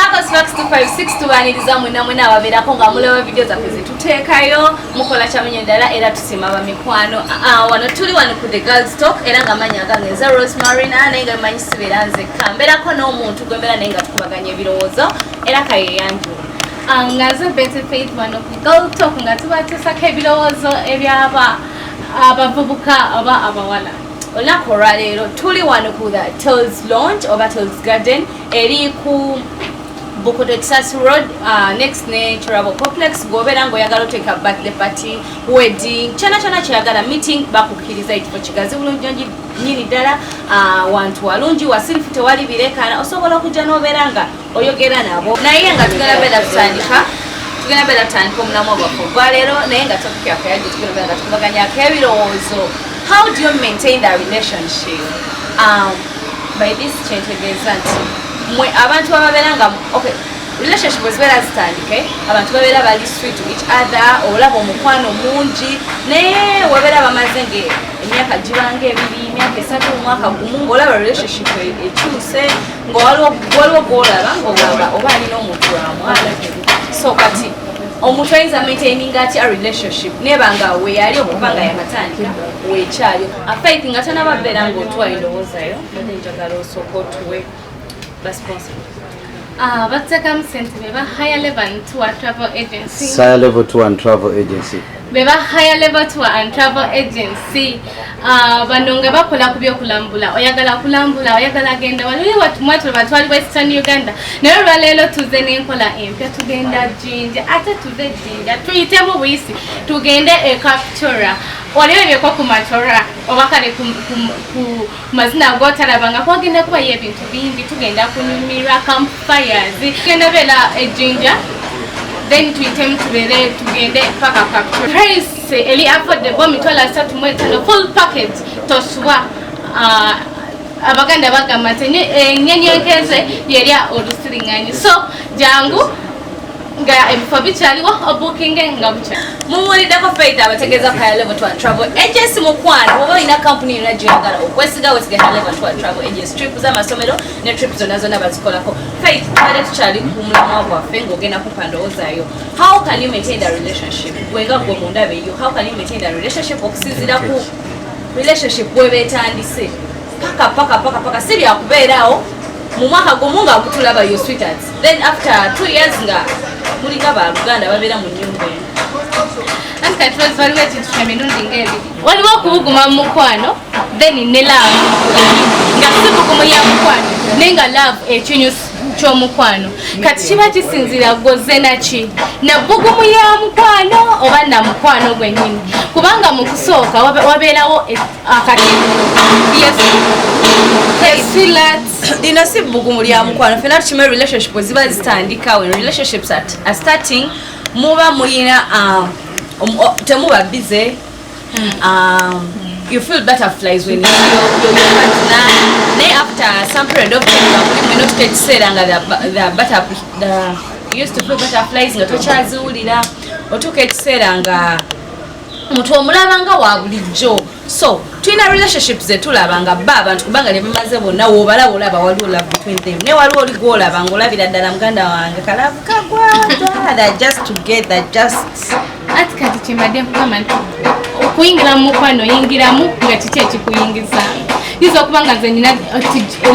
Marcus Fox 256 tubaniriza mwina ababeerako nga mulewa video zaffe zetuteekayo mukola kyamenyo ddala era tusima bamikwano wano tuli wano ku the girls talk era nga manyi agange nze Rosemary naye nga manyi sibeera nzekka mbeerako n'omuntu gwe mbeera naye nga tukubaganya ebirowoozo era kayeyanju nga nze Betty Faith wano ku girls talk nga tubateesako ebirowoozo ebyaba abavubuka oba abawala olunaku olwaleero tuli wano ku the Tales Lounge oba Tales Garden eri ku Bukoto Kisasi Road next ne Travel Complex gobeera ng'oyagala oteeka birthday party wedding kyona kyeyagala meeting bakukkiriza ekifo kigazi bulungi nyini ddala wantu walungi wasirifu tewali bireekaana osobola okujja n'obeera nga oyogera nabo naye nga tugenda beera tutandika omunamu obwaffe ogwaleero naye nga topic yaffe yajja tugenda beera nga tukubaganyako ebirowoozo. How do you maintain that relationship? By this kyentegeeza nti mwe abantu ababeera nga okay relationship zibeera zitandike abantu babeera bali sweet to each other olaba omukwano mungi naye webeera bamaze emyaka gibanga ebiri emyaka 3 omwaka gumu ng'olaba relationship ekyuse ng'waliwo gw'olaba ng'ogamba oba alina omuntu wamwana so kati omuntu ayinza maintaining ati a relationship nebanga weyali okuba nga yakatandika wekyali Faith nga tanababeera ng'otuwa endowoozayo ate njagala osooka otuwe responsible. What's the consent? We have higher level tour travel agency. Higher level tour and travel agency. We have higher level tour and travel agency. Banonga bakola kubyo kulambula. Oyagala kulambula, oyagala genda. Waliwo watu batwali Western Uganda. Nayo lwaleero tuze n'enkola empya tugenda Jinja. Ate tuze Jinja. Tuyitemu buyisi. Tugende e Captura. Waliwo ebyeko ku Matora. Oba kale ku mazina gotalabanga kwagenda kuba y'ebintu bingi tugenda kunyumirwa campfires. Tugenda beera e Jinja. Then tuyitemu tubeere tugende paka Captura. Price eli affordable mitwala 3 full package tosubwa abaganda bagamba nti enyenyenkeze yerya olusiringanyi so jangu nga ebifo bikyaliwo obooking nga bukyali mumuwuliddeko Faith abategeeza ku higher level tour travel agency mukwano oba olina company yonna gy'oyagala okwesiga wesiga higher level tour travel agency trip z'amasomero ne trip zonna bazikolako Faith tubadde tukyali ku mulamwa gwaffe ng'ogenda kupa ndowoozaayo how can you maintain the relationship gwenga gwe mundaba eyo how can you maintain the relationship okusinziira ku relationship bwebeetandise paka si byakubeeraawo mu mwaka gumu nga mutulaba yo sweethearts then after 2 years nga mulinga baluganda babeera mu nnyumba eno kati waliwo ekintu ky'emirundi ng'ebiri waliwo okubuguma mu mukwano then ne love nga si bugumu ya mukwano naye nga love ekinyusi ky'omukwano kati kiba kisinzira gwoze naki na bugumu ya mukwano oba na mukwano gwennyini kubanga mu kusooka wabeerawo akati dina si bugumu lya mukwano fena tukime relationship ziba zitandika when relationships are starting muba muyina temuba busy you feel butterflies when you're partner. Then after some period of time, we not get said you used to feel butterflies nga tochazuulira otuke kiseera nga mutu omulabanga wa bulijjo so tulina relationships zetulabanga ba abantu kubanga ne bamaze bonna wobalaba olaba waliwo love between them ne waliwo oli gwolaba ng'olabira ddala muganda wange kalavu kagwa they're just together just ati kati kimbadde nkugamba nti okuyingira mu mukwano oyingiramu nga kiki ekikuyingiza iza okuba nga nze nina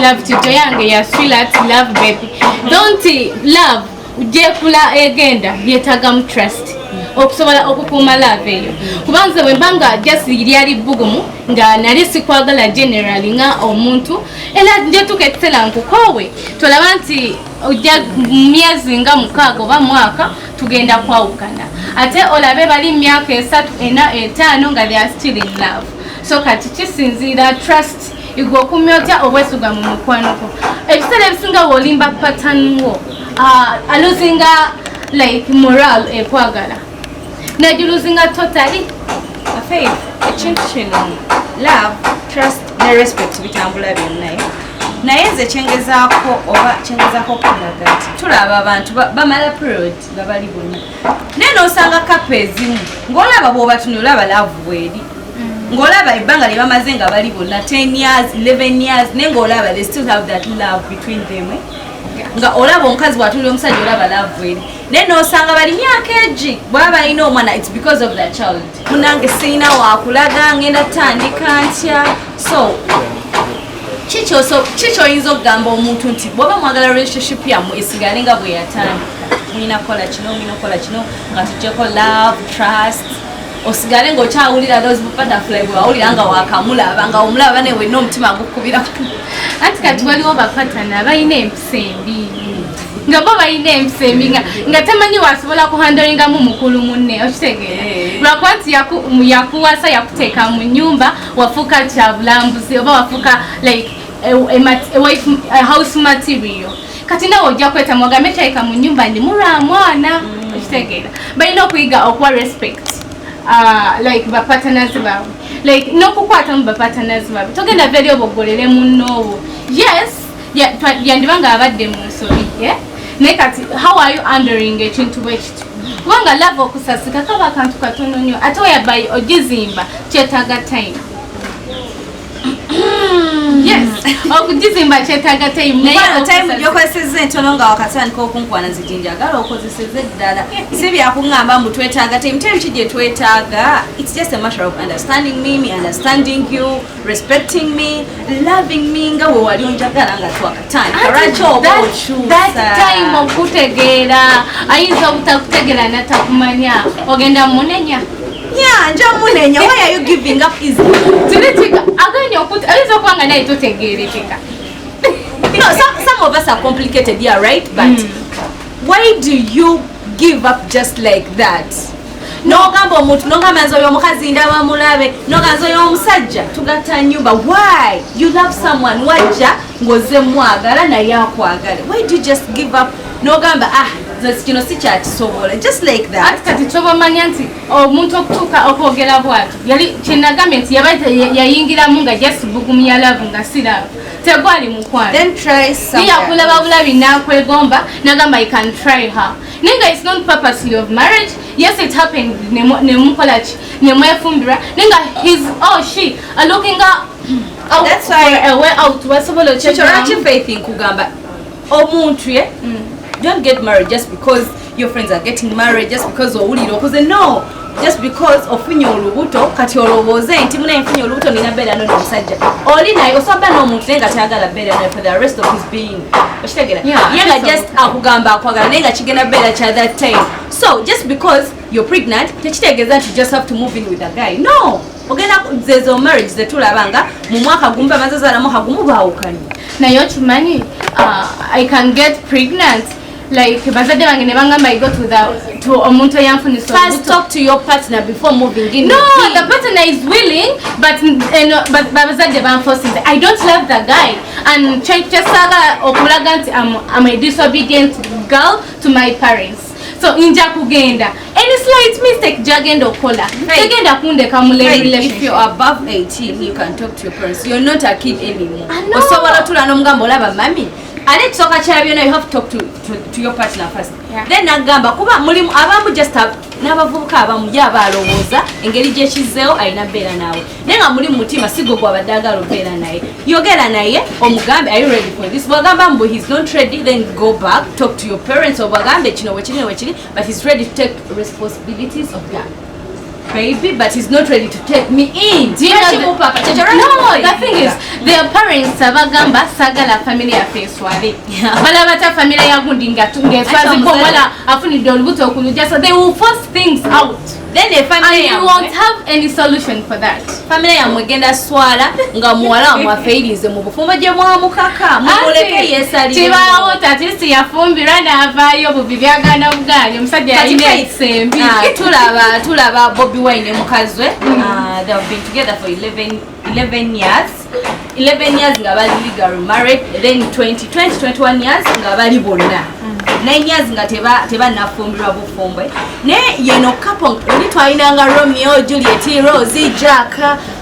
love kijo yange ya sweetheart love baby don't love ujekula egenda yetaga mu trust okusobola okukuuma love eyo kubanze bwe mbanga just lyali bugumu nga nali sikwagala generally nga omuntu era nje tuketela nkukoowe tolaba nti ojja myezi nga 6 oba mwaka tugenda kwawukana ate olabe bali myaka 3 4 5 nga they are still in love so kati kisinzira trust igwo kumyota obwesuga mu mukwano ko ebiseera ebisinga wolimba pattern wo aluzinga like moral ekwagala najuluzinga totally Faith ekintu kino love trust ne respect bitambula byonna naye nze kyengezaako okulaga nti tulaba abantu bamala period nga bali bonna naye n'osanga kapo ezimu ng'olaba bw'obatunulaba love bweri ng'olaba ebbanga lye bamaze nga bali bonna 10 years 11 years naye ng'olaba they still have that love between them nga olaba omukazi watuli omusajja olaba love eri naye nosanga bali myaka egi bwaba balina omwana it's because of the child munange sirina wakulaga ngenda tandika ntya so kiki oyinza okugamba omuntu nti bw'oba mwagala relationship yammwe esigale nga bwe yatandika mulina kukola kino nga tujjeko love trust osigale ng'okyawulira those butterfly bwe wawulira nga wakamulaba nga omulaba ne wenna omutima gukubira anti kati waliwo bapatana balina empisa embi nga bo balina empisa embi nga tamanyi wasobola kuhandolingamu mukulu munne okitegeera lwakuba nti yakuwasa yakuteeka mu nnyumba wafuuka kyabulambuzi oba wafuuka like a house material kati nawe ojja kweta mwagambe kyayika mu nnyumba ndi mulwa mwana okitegeera balina okuyiga okuwa respect like bapartners baabwe like n'okukwatamu bapartners baabwe togenda veri obogolere munnoowo yes yandiba nga abadde mu nsobi naye kati how are you handling ekintu bwekityo kubanga love okusasika kaba akantu katono nnyo ate oyabayi ogizimba kyetaaga time yes okugizimba kyetaaga time naye time gyokozesezza entono nga wakatandika okunkwana zijinjagala okozesezza eddala si byakuŋŋamba mbu twetaaga time ki gye twetaaga it's just a matter of understanding me understanding you respecting me loving me nga we wali onjagala nga twakatandika lwaki oba that time okutegeera ayinza obutakutegeera natakumanya ogenda munenya nja munenya why are you giving up easily tiritika aganya ayinza okuba nga naye totegeerekeka some of us are complicated yeah right but why do you give up just like that nogamba omuntu nogamba nze oyo omukazi ndaba mulabe noganza oyo omusajja tugatta nnyumba why you love someone wajja ng'oze mwagala naye akwagala why do you just give up nogamba kino si kyakisobola just like that ati kati kyobamanya nti omuntu okutuuka okwogera bwatu yali kyenagambye nti yayingiramu nga just bugumya love nga si love tegwali mukwano yakulaba bulabi nakwegomba nagamba I can try her naye nga it's not purposely of marriage yes it happened nemukolaki nemwefumbira naye nga his or she are looking out that's why a way out basobola kyekyoraki faith nkugamba omuntu ye don't get married just because your friends are getting married just because owulira okuze no just because ofunye olubuto kati olowooze nti muna nfunye olubuto nina beera no n'omusajja oli naye osobola n'omuntu naye nga kyagala beera naye for the rest of his being okitegera ye nga just akugamba akwagala naye nga kigenda beera kya that time so just because you're pregnant tekitegeeza nti you just have to move in with a guy no ogenda zezo marriage zetulaba nga mu mwaka gumu bamazazaalamu kagumu baawukanye naye okimanyi I can get pregnant like bazadde bange ne bangamba I go to omuntu eyanfunisa first talk to your partner before moving in no the partner is willing but bazadde banforcing I don't love the guy and kyesaga okulaga nti I'm a disobedient girl to my parents so nja kugenda any slight mistake jagenda okola tegenda kundeka mu relationship if you are above 18 you can talk to your parents you're not a kid anymore osobola tula n'omugamba olaba mami ate ekisooka kya byonna you have to talk to your partner first then nagamba kuba mulimu abamu just n'abavubuka abamu yaba alowooza engeri gyekizzeewo alina beera naawe naye nga muli mu mutima sigo gwabadde agala obeera naye yogera naye omugambe are you ready for this bwagamba mbu he's not ready then go back talk to your parents obwagambe kino wekiri but he's ready to take responsibilities of that baby but he's not ready to take me in no the thing is their parents abagamba sagala family affairs wale balabata family yagundi ngetwaziko wala afunidde olubuto okuluja so they will force things out then the family and you won't have any solution for that family yamwe genda swala nga muwala mwafairize mu bufumbo gye mwamukaka mumuleke yesalire tibawo tatisi yafumbirwa n'avaayo bubi byagana bugaali omusajja yalina ekisembi tulaba Bobby Wine mukazwe they have been together for 11 years nga bali legal married then 21 years nga bali bonna 9 years nga tebanafumbirwa bufumbwe ne yeno couple oli twayinanga Romeo Juliet Rose Jack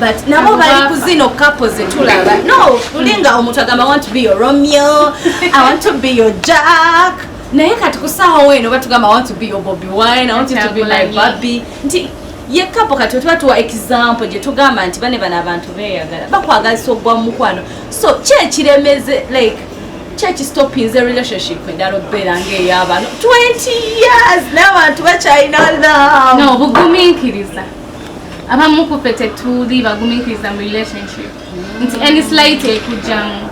but nabo bali kuzino couples zetulaba no tulinga omuntu agamba I want to be your Romeo I want to be your Jack naye kati kusaawa weno batugamba I want to be your Bobby Wine I want you to be my Bobby nti ye couple kati tuwa example gye tugamba nti bane bana abantu beeyagala bakwagaliza ogwa mukwano so kyekiremeze like church stopping the relationship endala obeera ng'ey'abantu 20 years n'abantu bakyalina love. No, bugumiikiriza. Abamu kufe tetuli bagumiikiriza mu relationship. Nti any slight ekujjamu.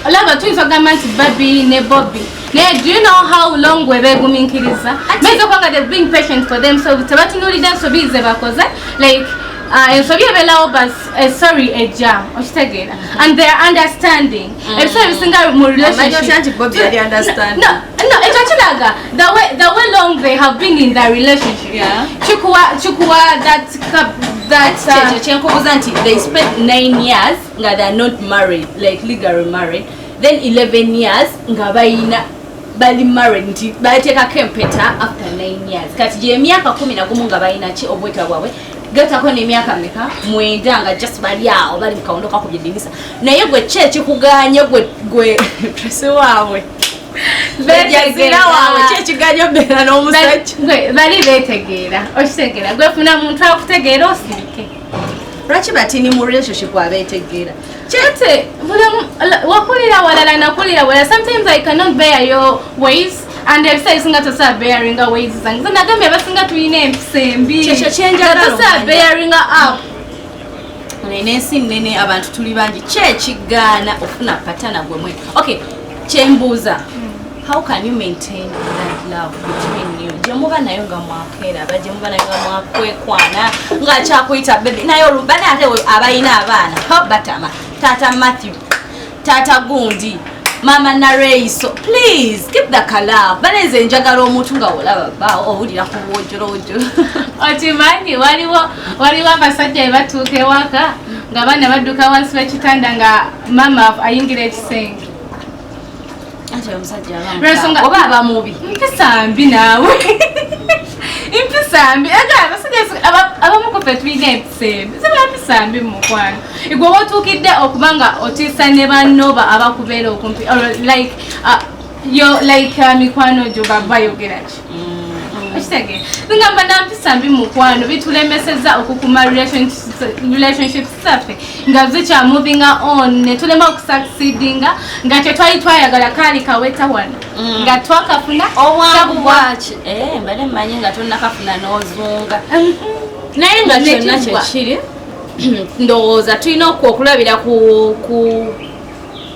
Olaba tuyinza okugamba nti Baby ne Bobby. Naye do you know how long we begumiikiriza? Meza kwanga they've been patient for them, so tebatunuulira ensobi ze bakoze. Like ensobi ebeerawo bas sorry ejja okitegeera, and they are understanding. Ebiseera ebisinga mu relationship Bobby yali understand. No, ekyo kiraga the way long they have been in their relationship. Yeah. Chikuwa that kyenkubuuza nti they spent 9 years nga they are not married, like legally married, then 11 years nga bali married nti bateekako empeta after 9 years. Kati gye emyaka 11 nga balina ki obweta bwabwe, gatako n'emyaka mmeka 9 nga just bali awo bali mukawondo kakubye edinisa. Naye gwe ki ekikuganye gwe tresi waabwe bejazira waabwe ki ekiganye obeera n'omusajja bali beetegeera okitegeera gwe funa muntu akutegeera osirike. Lwaki batini mu relationship abeetegeera? Chete wakulira walala nakulira walala. Sometimes I cannot bear your ways, and I've said singa tosa bearing our ways zange so nagambe abasinga tuyina empisembi kyekyo kyenjagala tosa bearing up. Nensi nene abantu tuli bangi kyekigaana ofuna patana gwe mwe. Okay, kyembuuza, how can you maintain that love between you? Jemuba nayo nga mwakeera bajemuba nayo nga mwakwekwana nga kyakuyita baby nayo lubana ate abayina abaana batama tata Matthew tata Gundi mama Nareiso, please keep the color. Baneze njagala omuntu nga olaba ba owulira ku bwojjolo otimanyi waliwo abasajja batuuka ewaka nga baana badduka wansi w'ekitanda nga mama ayingira ekisenge. Ate omusajja oba aba mubi mpisambi naawe impisambi abamukufe tulina empisembi zibampisambi mu mukwano igwe oba otuukidde okubanga otiisa ne bannoba abakubeera okumpi like mikwano gyo baba yogera ki okitegeera ngamba nampisambi mu mukwano bitulemeseza okukuma relationships zaffe nga zikya moving on ne tulema okusucceedinga nga kye twali twayagala kaali kaweta wano nga twakafuna obwangu bwaki mbale mmanyi nga tonnakafuna n'ozunga naye nga kyonna kyekiri ndowooza tulina okulabira ku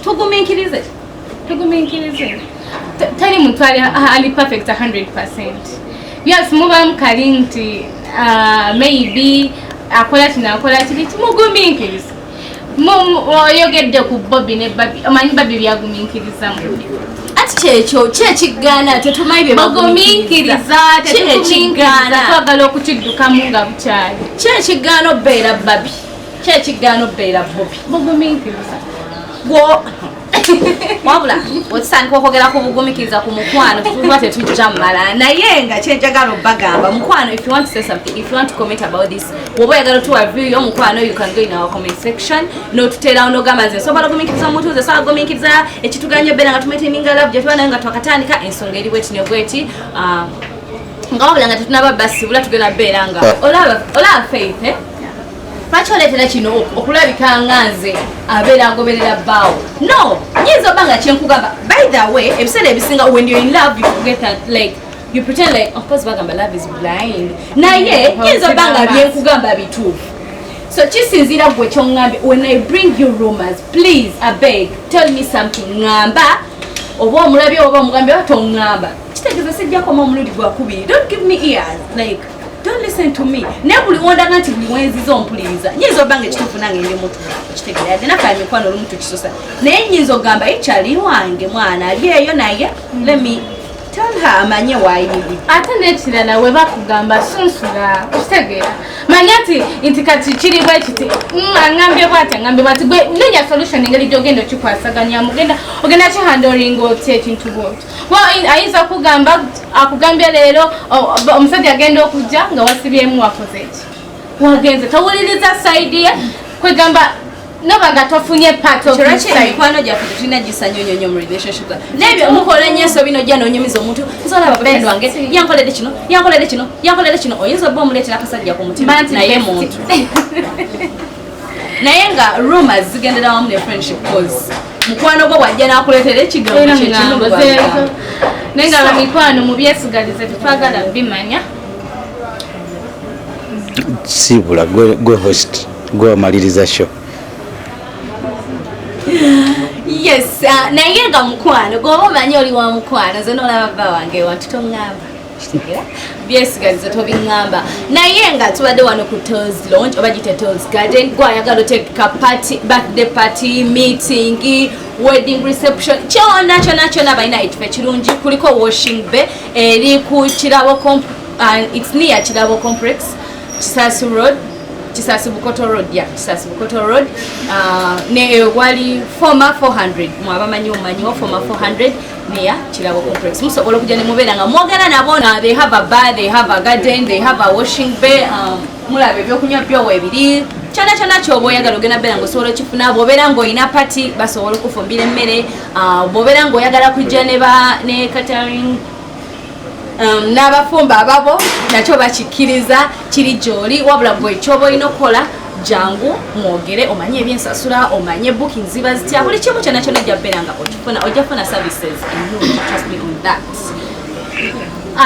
tugumiikirize tali muntu ali perfect 100%. Yes, mubamu kali nti maybe akola kiri tumugumiikiriza. Oyogedde ku Bobby ne Baby amanyi Baby byagumiikiriza mu ati kyekyo kyekigaana tetumanyi bye bagumiikiriza twagala okukiddukamu nga bukyali kyekigaana obeera Baby kyekigaana obeera Bobby bagumiikiriza wabula otandika okwogera ku bugumikiriza ku mukwano tuba tetujja mmala naye nga kyenjagala obbagamba mukwano, if you want to say something, if you want to comment about this, oba oyagala tuwa view y'omukwano, you can go in our comment section n'otuteerawo n'ogamba nze nsobola ogumikiriza omuntu nze sobola ogumikiriza ekituganya obeera nga tumaitaininga love gye tuba nayo nga twakatandika ensonga eri bweti ne bweti nga wabula nga tetunaba basibula tugenda beera nga olaba Faith lwaki oleetera kino okulabika nga nze abeera agoberera bbaawo? No, nyinza oba nga kyenkugamba. By the way, ebiseera ebisinga when you're in love you forget that, like you pretend like of course bagamba love is blind. Naye nyinza oba nga byenkugamba bituufu. So kisinziira gwe kyongambye. When I bring you rumors, please I beg tell me something. Ngamba oba omulabye oba omugambye oba tongamba. Kitegeeza sijjakoma omulundi gwakubiri. Don't give me ears. Like don't listen to me. Nebuli wonda nti buli wenzizo mpuliriza. Nyinza obanga ekituufu nange ndi mutu kitegeera ate nafa mikwano olumuntu kisosa. Naye nyinza ogamba ekyali wange mwana ali eyo naye let me tell her amanye waayiri. Ate n'ekirala we bakugamba sunsula kitegeera. Manya nti kati kiri bwe kiti ngambye bwati gwe nenya solution engeri gy'ogenda okikwasaganya ogenda kihandolinga otya ekintu bwoti. Ayinza okugamba akugambye leero omusajja agenda okujja nga wasibyemu wakoze eki wagenze towuliriza side ye kwegamba nobanga tofunye part of this side. Mikwano gyaffe tulina gisanyonyonyo mu relationship nebyo mukola nnyo bino jja noonyumiza omuntu nsobola abafrendi wange yankoledde kino oyinza obba omuleetera akasajja ku mutima naye muntu naye nga rumors zigendera wamu ne friendship cause mukwano gwo wajja n'akuleetera ekigambo kyekimu naye nga bamikwano mu byesigalize tetwagala bimanya sibula gwe host gwe wamaliriza show. Yes, naye nga mukwano gwoba omanyi oli wa mukwano ze n'olaba bba wange wantu toŋŋamba byesigalize tobiŋŋamba naye nga tubadde wano ku Tolls Lounge oba gite Tolls Garden gwayagala oteeka party, birthday party, meeting, wedding reception kyona balina ekifo ekirungi kuliko washing bay eri ku Kirabo it's near Kirabo complex Kisasi Road Kisasi Bukoto Road Kisasi Bukoto Road ne wali former 400 mwabamanyi omanyiwo former 400 near Kirabo complex musobola okujja ne mubeera nga mwogera nabo they have a bar, they have a garden, they have a washing bay mulaba ebyokunywa byowa ebiri kyona kyoba oyagala ogenda beera ng'osobola okifuna bw'obeera ng'olina pati basobola okufumbira emmere bw'obeera ng'oyagala kujja ne catering n'abafumba ababo nakyo bakikkiriza kiri gy'oli wabula gwe ekyoba olina okukola jangu mwogere omanye ebyensasula omanye booking ziba zitya buli kimu kyonna ojja beera nga ojja funa services ennungi, trust me on that.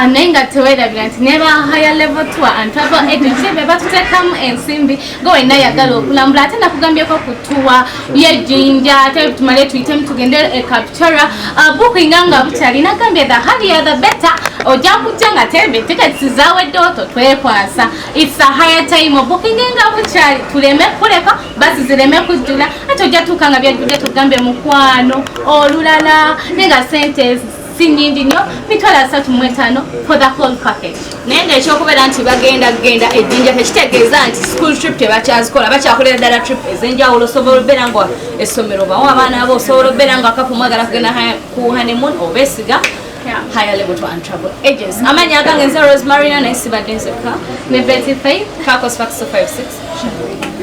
naye nga teweerabira nti ne ba higher level tour and travel agency be batuteekamu ensimbi nga wenna yagala okulambula ate nakugambyeko ku tour y'ejjinja ate tumale tuyitemu tugende e Captura bookinga nga bukyali nagambye the higher the better ojja kujja nga tembe tickets zaaweddewo totwekwasa it's a higher time booking nga bukyali tuleme kuleka basi zireme kujjula ate ojja tuuka nga byajjudde tugambye mukwano olulala naye nga sente sinyingi nnyo mitwalo 35 for the whole package. Naye nga ekyokubeera nti bagenda ejjinja tekitegeeza nti school trip tebakyazikola bakyakolera ddala trip ez'enjawulo osobola obeera nga essomero bawo abaana abo osobola obeera nga kapu mwagala kugenda ku honeymoon obesiga higher level tour and travel agents. Amanya agange nze Rosemary na nesibadde nzekka ne 25 Kakos Fax 56